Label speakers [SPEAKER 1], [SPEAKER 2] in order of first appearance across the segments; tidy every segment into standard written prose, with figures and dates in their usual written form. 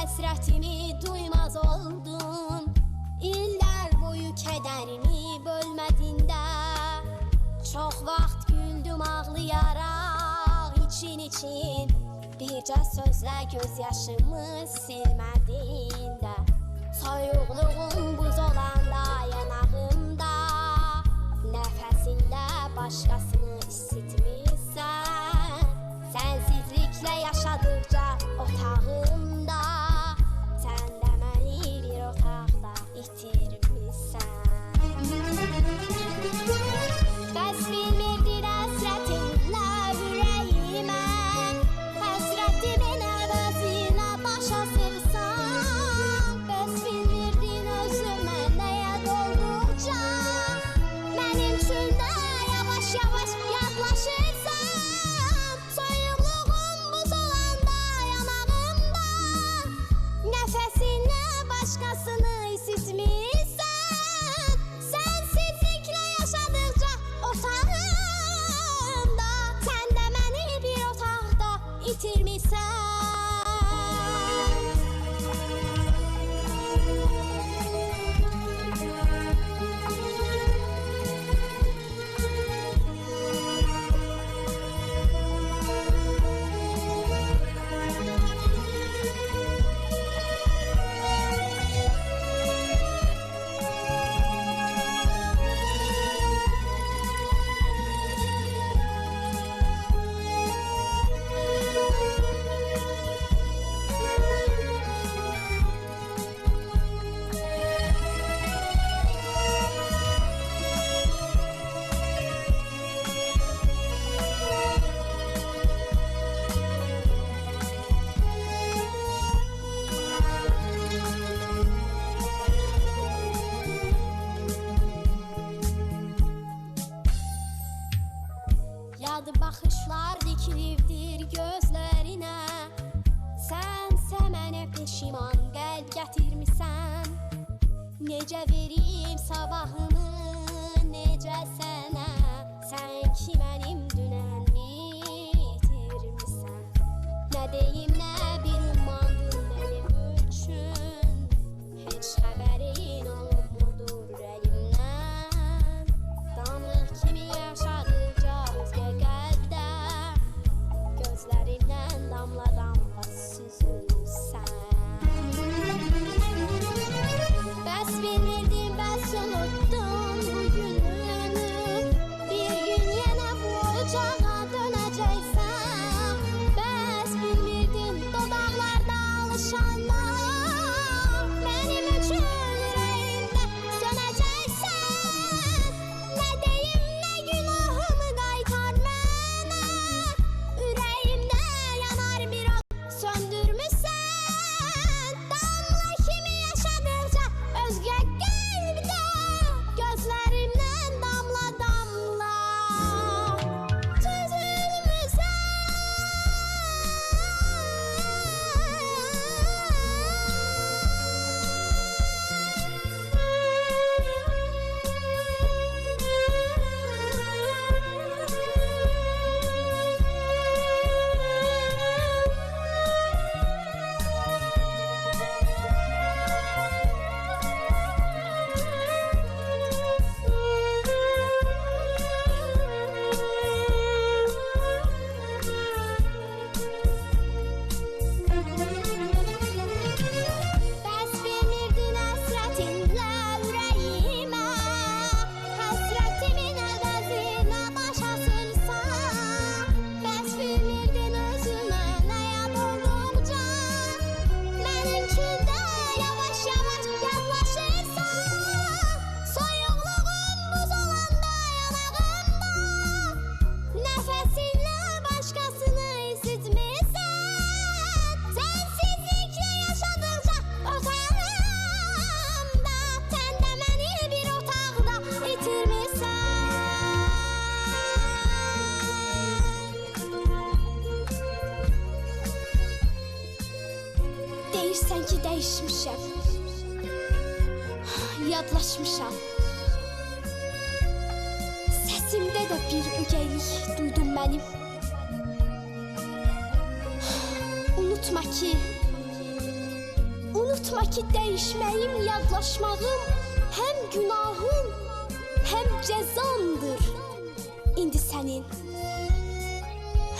[SPEAKER 1] Həsrətimi duymaz oldun, illər boyu kədərini bölmədin də. Çox vaxt güldüm ağlayaraq için bircə sözlə göz yaşımı silmədin də. Soyuqluğun buz olanda yanağımda, nəfəsinlə başqasını isitmirsən. Sənsizliklə yaşadıqca otağımda, sən də məni bir otaqda itirmişsən. Bəs bilmirdin həsrətinlə ürəyimə, həsrətimin əvəzinə başa sırsan. Bəs bilmirdin özümə nəyə dolduqca, mənim üçün də yavaş-yavaş yadlaşırsan. Başqasını isitmirsən. Sənsizliklə yaşadıqca otağımda, sən də məni bir otaqda itirmirsən. Yadı baxışlar dikilibdir gözlərinə, sənsə mənə peşiman qəlb gətirmisən. Necə verim sabahımı, necə sənə, sən ki mənim dünənmi itirmisən. Nə deyim, nə bir ümmandır mənim üçün, heç xəbərin olubmudur ürəyimdən. Damlıq kimi yaşadıqca özgə qəlbdə, gözlərindən damla-damla süzülsən. Bəs bilmirdim, bəs unutdum, dəyişmişəm. Yadlaşmışam. Səsimdə də bir ögeylik duydum mənim. Unutma ki dəyişməyim, yadlaşmağım həm günahım, həm cəzandır indi sənin.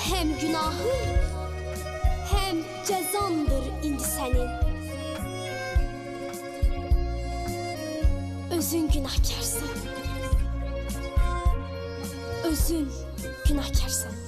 [SPEAKER 1] Həm günahım, həm cəzandır indi sənin. Özün günahkarsın. Özün günahkarsın.